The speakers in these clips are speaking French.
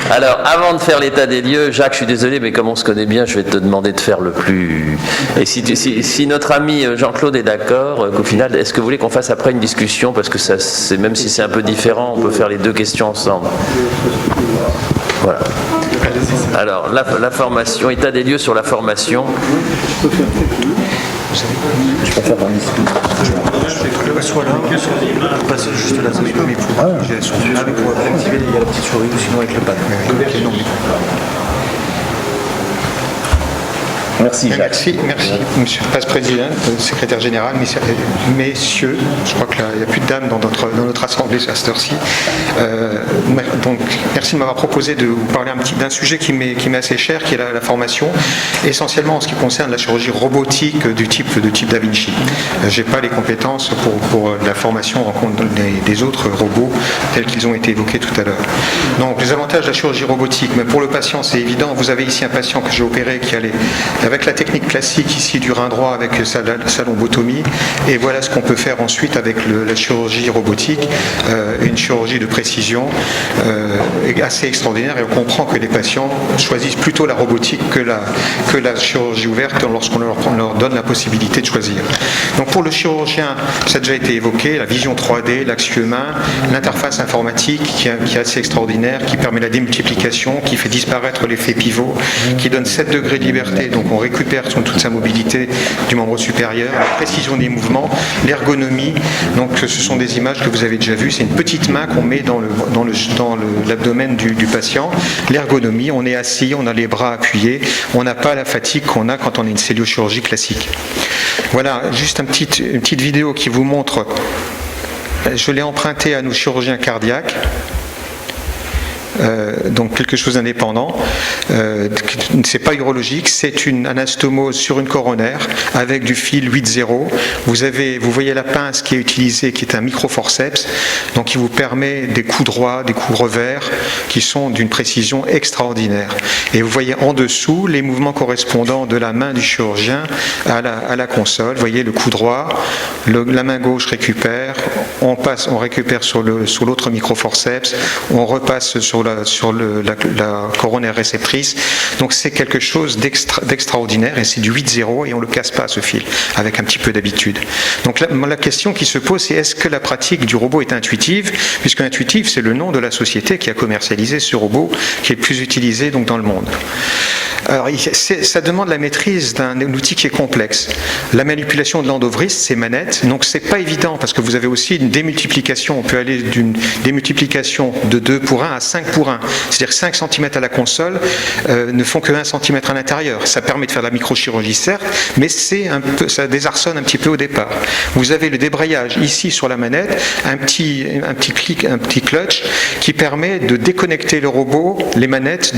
Alors, avant de faire l'état des lieux, Jacques, je suis désolé, mais comme on se connaît bien, je vais te demander de faire le plus... Et si notre ami Jean-Claude est d'accord, qu'au final, est-ce que vous voulez qu'on fasse après une discussion? Parce que ça, même si c'est un peu différent, on peut faire les deux questions ensemble. Voilà. Alors, la formation, état des lieux sur la formation. Je peux faire un discours. Soit là, on passe juste là, mais pour activer, il y a la petite souris, ou sinon avec le pad. Merci, Jacques. Merci, Monsieur le Vice-président, secrétaire général, messieurs, je crois qu'il n'y a plus de dames dans notre assemblée à cette heure-ci. Donc, merci de m'avoir proposé de vous parler d'un sujet qui m'est assez cher, qui est la formation, essentiellement en ce qui concerne la chirurgie robotique du type Da Vinci. Je n'ai pas les compétences pour la formation en rencontre des autres robots tels qu'ils ont été évoqués tout à l'heure. Donc, les avantages de la chirurgie robotique, mais pour le patient, c'est évident. Vous avez ici un patient que j'ai opéré qui allait avec la technique classique ici du rein droit avec sa lombotomie, et voilà ce qu'on peut faire ensuite avec la chirurgie robotique, une chirurgie de précision assez extraordinaire, et on comprend que les patients choisissent plutôt la robotique que la chirurgie ouverte lorsqu'on leur donne la possibilité de choisir. Donc pour le chirurgien, ça a déjà été évoqué, la vision 3D, l'axe humain, l'interface informatique qui est assez extraordinaire, qui permet la démultiplication, qui fait disparaître l'effet pivot, qui donne 7 degrés de liberté, donc on récupère toute sa mobilité du membre supérieur, la précision des mouvements, l'ergonomie. Donc ce sont des images que vous avez déjà vues. C'est une petite main qu'on met dans l'abdomen du patient. L'ergonomie, on est assis, on a les bras appuyés, on n'a pas la fatigue qu'on a quand on a une celliochirurgie classique. Voilà, juste une petite vidéo qui vous montre, je l'ai emprunté à nos chirurgiens cardiaques. Donc quelque chose d'indépendant. C'est pas urologique, c'est une anastomose sur une coronaire avec du fil 8-0. Vous voyez la pince qui est utilisée, qui est un microforceps, donc qui vous permet des coups droits, des coups revers, qui sont d'une précision extraordinaire. Et vous voyez en dessous les mouvements correspondants de la main du chirurgien à la console. Vous voyez le coup droit, la main gauche récupère, on récupère sur l'autre microforceps, on repasse sur la coronaire réceptrice. Donc c'est quelque chose d'extraordinaire, et c'est du 8-0, et on ne le casse pas, ce fil, avec un petit peu d'habitude. Donc la question qui se pose, c'est est-ce que la pratique du robot est intuitive, puisque intuitive, c'est le nom de la société qui a commercialisé ce robot, qui est le plus utilisé donc, dans le monde. Alors, ça demande la maîtrise d'un outil qui est complexe. La manipulation de l'endovriste, c'est manette, donc c'est pas évident, parce que vous avez aussi une démultiplication. On peut aller d'une démultiplication de 2 pour 1 à 5 pour 1. C'est-à-dire que 5 cm à la console ne font que 1 cm à l'intérieur. Ça permet de faire de la microchirurgie, certes, mais ça désarçonne un petit peu au départ. Vous avez le débrayage ici sur la manette, un petit clutch qui permet de déconnecter le robot, les manettes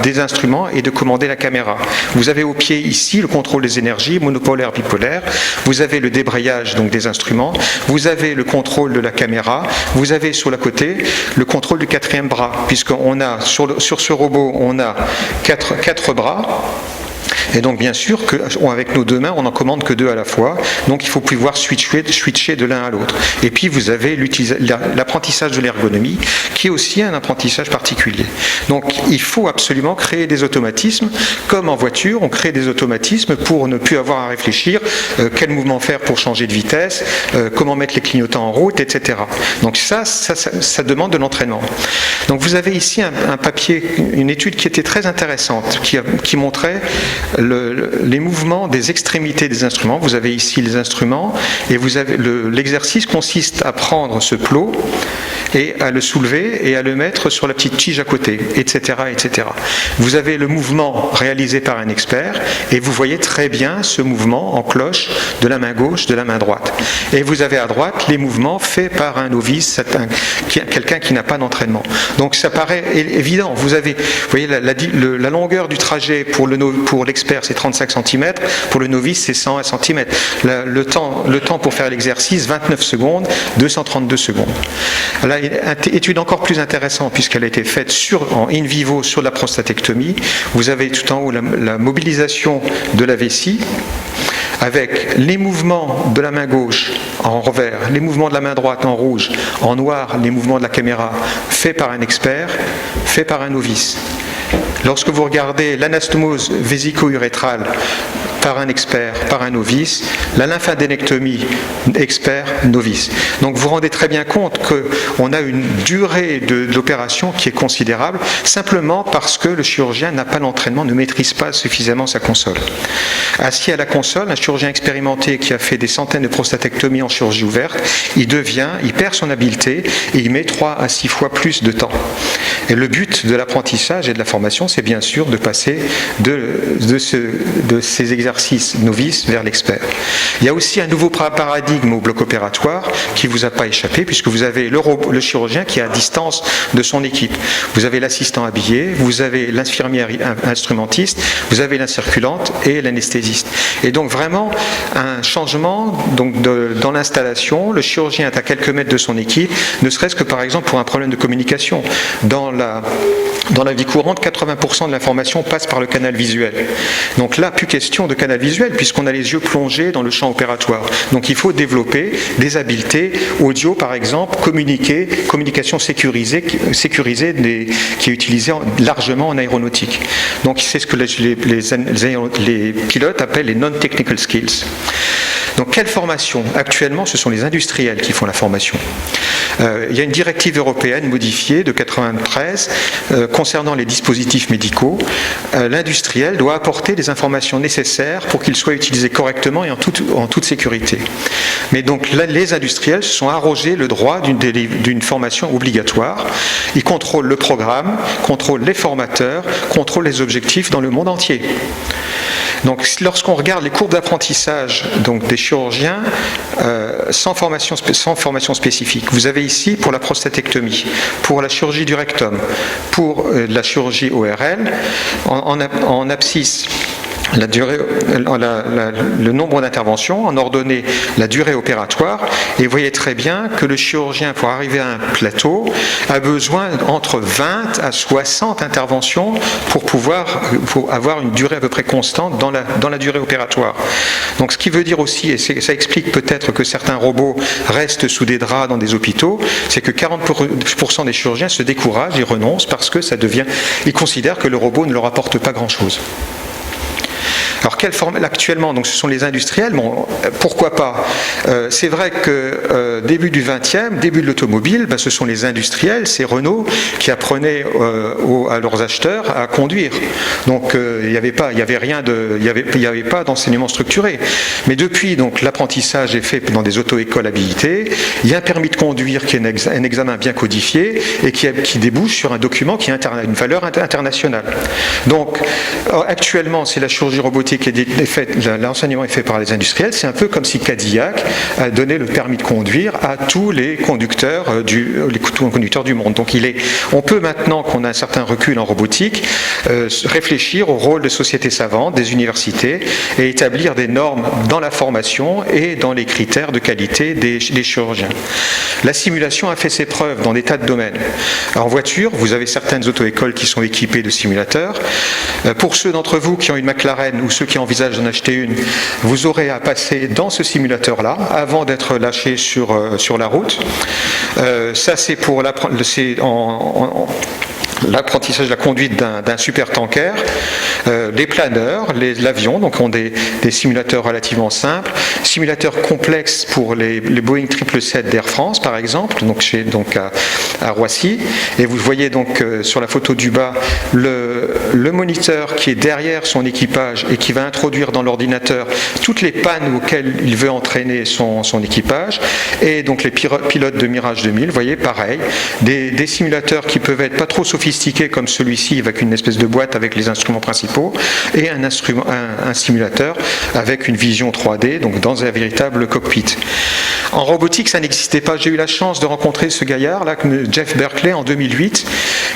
des instruments, et de commander la caméra. Vous avez au pied ici le contrôle des énergies, monopolaire, bipolaire. Vous avez le débrayage donc des instruments. Vous avez le contrôle de la caméra. Vous avez sur le côté le contrôle du 4e bras, puisqu'on a sur ce robot on a quatre bras. Et donc bien sûr qu'avec nos 2 mains, on n'en commande que 2 à la fois, donc il faut pouvoir switcher de l'un à l'autre. Et puis vous avez l'apprentissage de l'ergonomie, qui est aussi un apprentissage particulier. Donc il faut absolument créer des automatismes, comme en voiture, on crée des automatismes pour ne plus avoir à réfléchir quel mouvement faire pour changer de vitesse, comment mettre les clignotants en route, etc. Donc ça demande de l'entraînement. Donc vous avez ici un papier, une étude qui était très intéressante, qui montrait les mouvements des extrémités des instruments. Vous avez ici les instruments, et vous avez l'exercice consiste à prendre ce plot et à le soulever et à le mettre sur la petite tige à côté, etc., etc. Vous avez le mouvement réalisé par un expert, et vous voyez très bien ce mouvement en cloche de la main gauche, de la main droite. Et vous avez à droite les mouvements faits par un novice, quelqu'un qui n'a pas d'entraînement. Donc ça paraît évident. Vous voyez la longueur du trajet pour l'expert, c'est 35 cm, pour le novice, c'est 101 cm. Le temps pour faire l'exercice, 29 secondes, 232 secondes. Là, une étude encore plus intéressante, puisqu'elle a été faite en in vivo sur la prostatectomie. Vous avez tout en haut la mobilisation de la vessie. avec les mouvements de la main gauche en vert, les mouvements de la main droite en rouge, en noir, les mouvements de la caméra, faits par un expert, faits par un novice. Lorsque vous regardez l'anastomose vésico-urétrale par un expert, par un novice, la lymphadénectomie, expert, novice. Donc vous vous rendez très bien compte qu'on a une durée de l'opération qui est considérable, simplement parce que le chirurgien n'a pas l'entraînement, ne maîtrise pas suffisamment sa console. Assis à la console, un chirurgien expérimenté qui a fait des centaines de prostatectomies en chirurgie ouverte, il perd son habileté et il met 3 à 6 fois plus de temps. Et le but de l'apprentissage et de la formation, c'est bien sûr de passer de ces exercices novices vers l'expert. Il y a aussi un nouveau paradigme au bloc opératoire qui ne vous a pas échappé, puisque vous avez le chirurgien qui est à distance de son équipe. Vous avez l'assistant habillé, vous avez l'infirmière instrumentiste, vous avez l'incirculante et l'anesthésiste. Et donc vraiment un changement dans l'installation. Le chirurgien est à quelques mètres de son équipe, ne serait-ce que par exemple pour un problème de communication. Dans la vie courante, 80% de l'information passe par le canal visuel. Donc là, plus question de canal visuel, puisqu'on a les yeux plongés dans le champ opératoire. Donc il faut développer des habiletés audio, par exemple, communication sécurisée qui est utilisée largement en aéronautique. Donc c'est ce que les pilotes appellent les non-technical skills. Donc quelle formation? Actuellement, ce sont les industriels qui font la formation. Il y a une directive européenne modifiée de 1993 concernant les dispositifs médicaux. L'industriel doit apporter les informations nécessaires pour qu'ils soient utilisés correctement et en toute sécurité. Mais donc là, les industriels se sont arrogés le droit d'une formation obligatoire. Ils contrôlent le programme, contrôlent les formateurs, contrôlent les objectifs dans le monde entier. Donc, lorsqu'on regarde les courbes d'apprentissage des chirurgiens sans formation spécifique, vous avez ici pour la prostatectomie, pour la chirurgie du rectum, pour la chirurgie ORL, en abscisse, la durée, le nombre d'interventions, en ordonnée, la durée opératoire, et vous voyez très bien que le chirurgien, pour arriver à un plateau, a besoin entre 20 à 60 interventions pour avoir une durée à peu près constante dans la durée opératoire. Donc ce qui veut dire aussi, et ça explique peut-être que certains robots restent sous des draps dans des hôpitaux, c'est que 40% des chirurgiens se découragent et renoncent parce que ils considèrent que le robot ne leur apporte pas grand-chose. Alors quelle forme actuellement, donc ce sont les industriels, bon, pourquoi pas c'est vrai que début du 20e, début de l'automobile, ce sont les industriels, c'est Renault qui apprenaient à leurs acheteurs à conduire. Donc il n'y avait pas d'enseignement structuré. Mais depuis, donc l'apprentissage est fait dans des auto-écoles habilitées. Il y a un permis de conduire qui est un examen bien codifié et qui débouche sur un document qui a une valeur internationale. Donc actuellement, c'est la chirurgie robotique. L'enseignement est fait par les industriels. C'est un peu comme si Cadillac a donné le permis de conduire à tous les conducteurs du monde. Donc on peut maintenant qu'on a un certain recul en robotique réfléchir au rôle de sociétés savantes, des universités et établir des normes dans la formation et dans les critères de qualité des chirurgiens. La simulation a fait ses preuves dans des tas de domaines. En voiture, vous avez certaines auto-écoles qui sont équipées de simulateurs. Pour ceux d'entre vous qui ont une McLaren ou ceux qui envisagent d'en acheter une, vous aurez à passer dans ce simulateur-là avant d'être lâché sur la route. Ça, c'est pour l'apprentissage de la conduite d'un super tanker. Les planeurs, l'avion, donc ont des simulateurs relativement simples. Simulateurs complexes pour les Boeing 777 d'Air France, par exemple, à Roissy. Et vous voyez donc sur la photo du bas le moniteur qui est derrière son équipage et qui va introduire dans l'ordinateur toutes les pannes auxquelles il veut entraîner son équipage. Et donc les pilotes de Mirage 2000, vous voyez, pareil, des simulateurs qui peuvent être pas trop sophistiqués comme celui-ci avec une espèce de boîte avec les instruments principaux et un simulateur avec une vision 3D, donc dans un véritable cockpit. En robotique, ça n'existait pas. J'ai eu la chance de rencontrer ce gaillard-là, Jeff Berkeley, en 2008,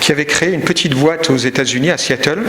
qui avait créé une petite boîte aux États-Unis, à Seattle.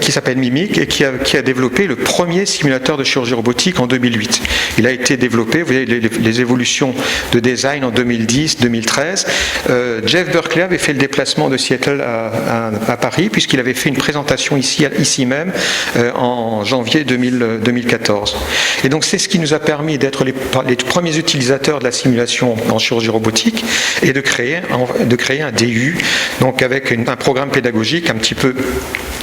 qui s'appelle Mimic et qui a développé le premier simulateur de chirurgie robotique en 2008. Il a été développé, vous voyez les évolutions de design en 2010, 2013. Jeff Berkeley avait fait le déplacement de Seattle à Paris puisqu'il avait fait une présentation ici même en janvier 2014. Et donc c'est ce qui nous a permis d'être les premiers utilisateurs de la simulation en chirurgie robotique et de créer un DU, donc avec un programme pédagogique un petit peu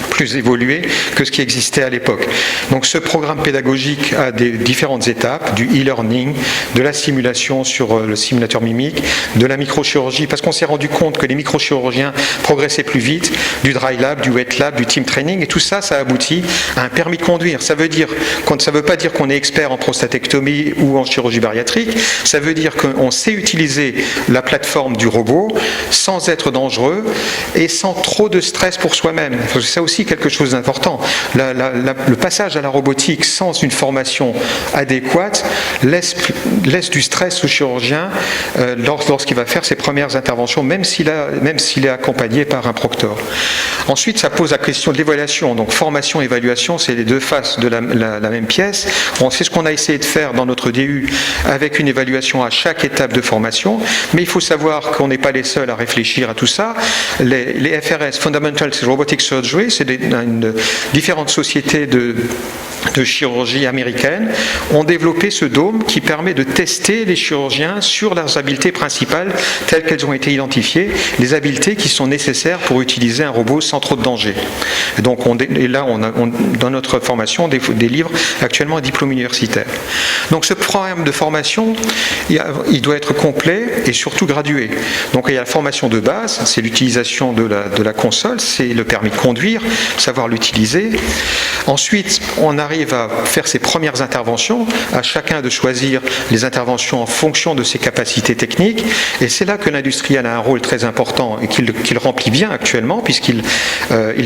plus évolué que ce qui existait à l'époque. Donc ce programme pédagogique a des différentes étapes, du e-learning, de la simulation sur le simulateur Mimic, de la microchirurgie, parce qu'on s'est rendu compte que les microchirurgiens progressaient plus vite, du dry lab, du wet lab, du team training, et tout ça, ça aboutit à un permis de conduire. Ça veut pas dire qu'on est expert en prostatectomie ou en chirurgie bariatrique, ça veut dire qu'on sait utiliser la plateforme du robot sans être dangereux et sans trop de stress pour soi-même. C'est aussi quelque chose d'important. Le passage à la robotique sans une formation adéquate laisse du stress au chirurgien lorsqu'il va faire ses premières interventions, même s'il est accompagné par un proctor. Ensuite, ça pose la question de l'évaluation. Donc formation, évaluation, c'est les deux faces de la même pièce. C'est ce qu'on a essayé de faire dans notre DU avec une évaluation à chaque étape de formation, mais il faut savoir qu'on n'est pas les seuls à réfléchir à tout ça. Les FRS, Fundamental Robotic Surgery, c'est différentes sociétés de chirurgie américaine ont développé ce dôme qui permet de tester les chirurgiens sur leurs habiletés principales telles qu'elles ont été identifiées, les habiletés qui sont nécessaires pour utiliser un robot sans trop de danger. Et donc dans notre formation, on délivre actuellement un diplôme universitaire. Donc ce programme de formation, il doit être complet et surtout gradué. Donc il y a la formation de base, c'est l'utilisation de la console, c'est le permis de conduire, savoir l'utiliser. Ensuite, on arrive à faire ses premières interventions, à chacun de choisir les interventions en fonction de ses capacités techniques, et c'est là que l'industriel a un rôle très important et qu'il remplit bien actuellement, puisqu'il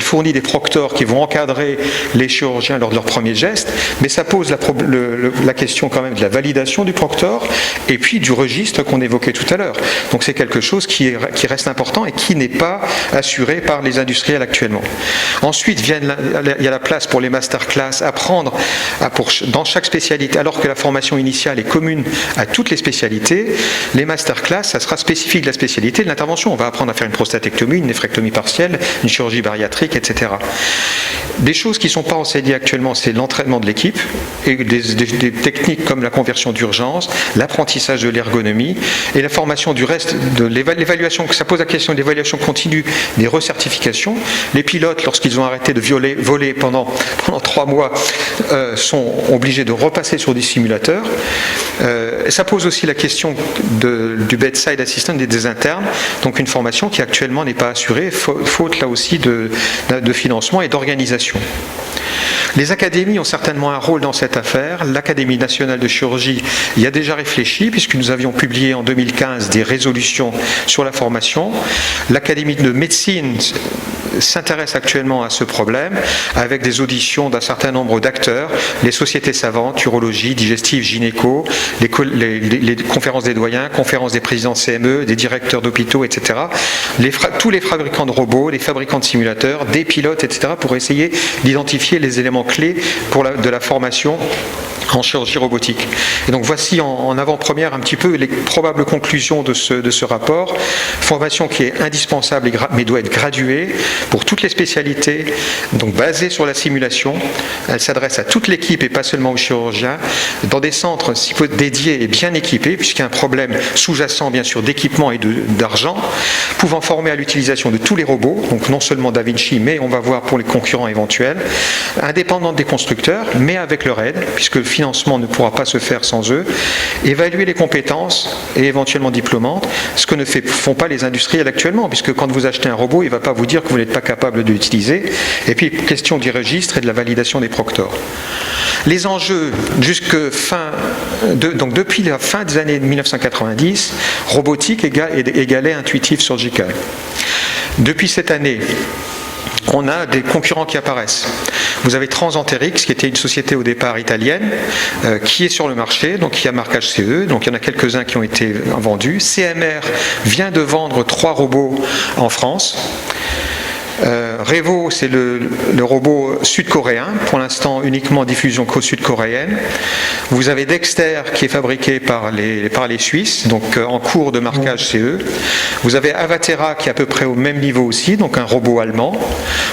fournit des proctors qui vont encadrer les chirurgiens lors de leurs premiers gestes, mais ça pose la question quand même de la validation du proctor et puis du registre qu'on évoquait tout à l'heure. Donc c'est quelque chose qui reste important et qui n'est pas assuré par les industriels actuellement. Ensuite, il y a la place pour les masterclass, apprendre dans chaque spécialité, alors que la formation initiale est commune à toutes les spécialités, les masterclass, ça sera spécifique de la spécialité de l'intervention. On va apprendre à faire une prostatectomie, une néphrectomie partielle, une chirurgie bariatrique, etc. Des choses qui ne sont pas enseignées actuellement, c'est l'entraînement de l'équipe et des techniques comme la conversion d'urgence, l'apprentissage de l'ergonomie et la formation du reste de l'évaluation. Ça pose la question de l'évaluation continue des recertifications. Les pilotes, lorsqu'ils ont arrêté de voler pendant 3 mois, sont obligés de repasser sur des simulateurs. Ça pose aussi la question du bedside assistant et des internes, donc une formation qui actuellement n'est pas assurée, faute là aussi de financement et d'organisation. Les académies ont certainement un rôle dans cette affaire. L'Académie nationale de chirurgie y a déjà réfléchi, puisque nous avions publié en 2015 des résolutions sur la formation. L'Académie de médecine s'intéresse actuellement à ce problème, avec des auditions d'un certain nombre d'acteurs, les sociétés savantes, urologie, digestive, gynéco, les conférences des doyens, conférences des présidents CME, des directeurs d'hôpitaux, etc. Tous les fabricants de robots, les fabricants de simulateurs, des pilotes, etc., pour essayer d'identifier les éléments clés de la formation en chirurgie robotique. Et donc voici en avant-première un petit peu les probables conclusions de ce rapport. Formation qui est indispensable mais doit être graduée pour toutes les spécialités, donc basée sur la simulation. Elle s'adresse à toute l'équipe et pas seulement aux chirurgiens, dans des centres dédiés et bien équipés, puisqu'il y a un problème sous-jacent bien sûr d'équipement et d'argent, pouvant former à l'utilisation de tous les robots, donc non seulement Da Vinci, mais on va voir pour les concurrents éventuels, indépendants des constructeurs, mais avec leur aide, puisque le financement ne pourra pas se faire sans eux, évaluer les compétences et éventuellement diplômantes, ce que ne font pas les industriels actuellement, puisque quand vous achetez un robot, il ne va pas vous dire que vous n'êtes pas capable de l'utiliser. Et puis, question du registre et de la validation des proctors. Les enjeux, donc depuis la fin des années 1990, robotique égalait intuitive surgical. Depuis cette année, on a des concurrents qui apparaissent. Vous avez Transenterix, qui était une société au départ italienne, qui est sur le marché, donc qui a marquage CE, donc il y en a quelques-uns qui ont été vendus. CMR vient de vendre 3 robots en France. Revo, c'est le robot sud-coréen, pour l'instant uniquement diffusion sud-coréenne. Vous avez Dexter qui est fabriqué par les Suisses, donc en cours de marquage CE. Vous avez Avatera qui est à peu près au même niveau aussi, donc un robot allemand.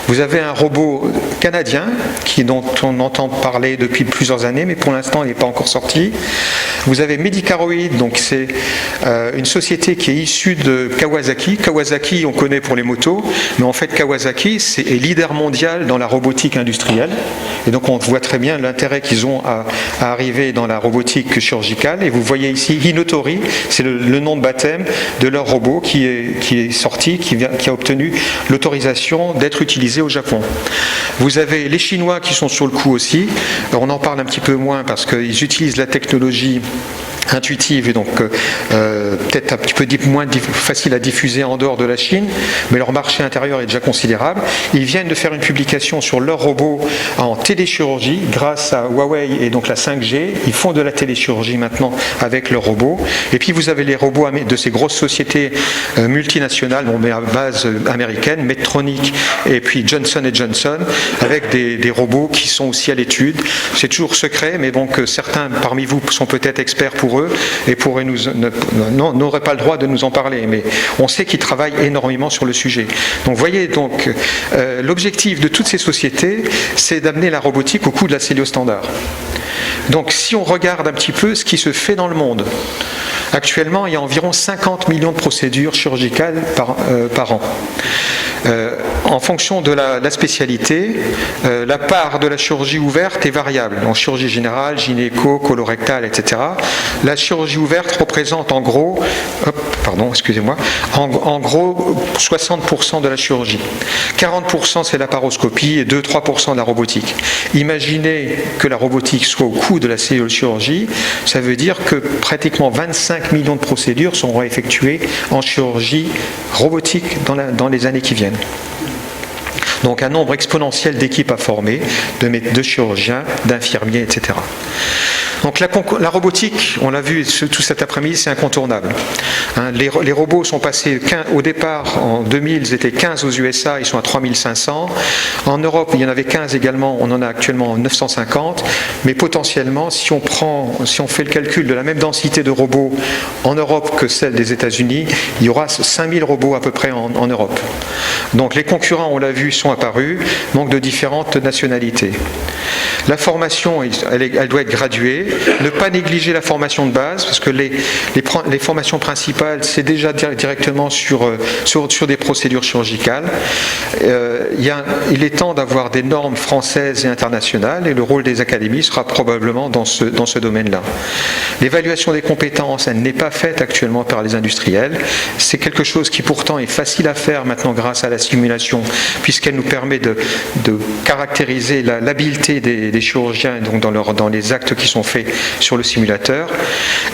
Vous avez un robot canadien dont on entend parler depuis plusieurs années, mais pour l'instant il n'est pas encore sorti. Vous avez Medicaroid, donc c'est une société qui est issue de Kawasaki. Kawasaki, on connaît pour les motos, mais en fait Kawasaki est leader mondial dans la robotique industrielle. Et donc on voit très bien l'intérêt qu'ils ont à arriver dans la robotique chirurgicale. Et vous voyez ici Hinotori, c'est le nom de baptême de leur robot qui est sorti, qui a obtenu l'autorisation d'être utilisé au Japon. Vous avez les Chinois qui sont sur le coup aussi. Alors on en parle un petit peu moins parce qu'ils utilisent la technologie intuitive et donc peut-être un petit peu moins facile à diffuser en dehors de la Chine, mais leur marché intérieur est déjà considérable. Ils viennent de faire une publication sur leur robot en téléchirurgie grâce à Huawei et donc la 5G. Ils font de la téléchirurgie maintenant avec leurs robots. Et puis vous avez les robots de ces grosses sociétés multinationales, mais à base américaine, Medtronic et puis Johnson & Johnson, avec des robots qui sont aussi à l'étude. C'est toujours secret, mais bon, que certains parmi vous sont peut-être experts pour eux et n'auraient pas le droit de nous en parler, mais on sait qu'ils travaillent énormément sur le sujet. Donc voyez, l'objectif de toutes ces sociétés, c'est d'amener la robotique au coût de la cellule standard. Donc si on regarde un petit peu ce qui se fait dans le monde, actuellement il y a environ 50 millions de procédures chirurgicales par an. En fonction de la spécialité, la part de la chirurgie ouverte est variable. En chirurgie générale, gynéco, colorectale, etc. La chirurgie ouverte représente en gros, en gros 60% de la chirurgie. 40% c'est la laparoscopie et 2-3% de la robotique. Imaginez que la robotique soit au coût de la cellule chirurgie, ça veut dire que pratiquement 25 millions de procédures seront effectuées en chirurgie robotique dans les années qui viennent. Donc un nombre exponentiel d'équipes à former, de chirurgiens, d'infirmiers, etc. Donc la robotique, on l'a vu tout cet après-midi, c'est incontournable. Les robots sont passés, au départ, en 2000, ils étaient 15 aux USA, ils sont à 3500. En Europe, il y en avait 15 également, on en a actuellement 950. Mais potentiellement, si on fait le calcul de la même densité de robots en Europe que celle des États-Unis, il y aura 5000 robots à peu près en Europe. Donc les concurrents, on l'a vu, sont apparus, donc de différentes nationalités. La formation, elle doit être graduée. Ne pas négliger la formation de base, parce que les formations principales, c'est déjà directement sur des procédures chirurgicales. Il est temps d'avoir des normes françaises et internationales, et le rôle des académies sera probablement dans ce domaine-là. L'évaluation des compétences, elle n'est pas faite actuellement par les industriels. C'est quelque chose qui pourtant est facile à faire maintenant grâce à la simulation, puisqu'elle nous permet de caractériser l'habileté des chirurgiens donc dans les actes qui sont faits sur le simulateur.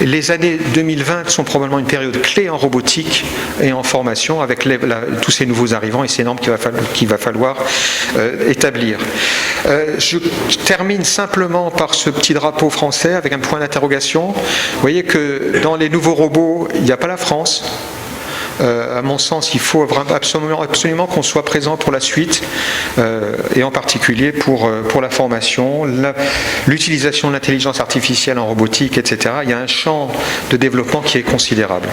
Les années 2020 sont probablement une période clé en robotique et en formation avec tous ces nouveaux arrivants et ces normes qu'il va falloir établir. Je termine simplement par ce petit drapeau français avec un point d'interrogation. Vous voyez que dans les nouveaux robots, il n'y a pas la France. À mon sens, il faut absolument qu'on soit présent pour la suite et en particulier pour la formation, l'utilisation de l'intelligence artificielle en robotique, etc. Il y a un champ de développement qui est considérable.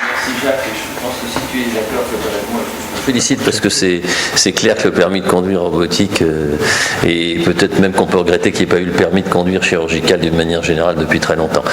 Merci Jacques, je pense que si tu es d'accord, je te félicite parce que c'est clair que le permis de conduire robotique et peut-être même qu'on peut regretter qu'il n'y ait pas eu le permis de conduire chirurgical d'une manière générale depuis très longtemps.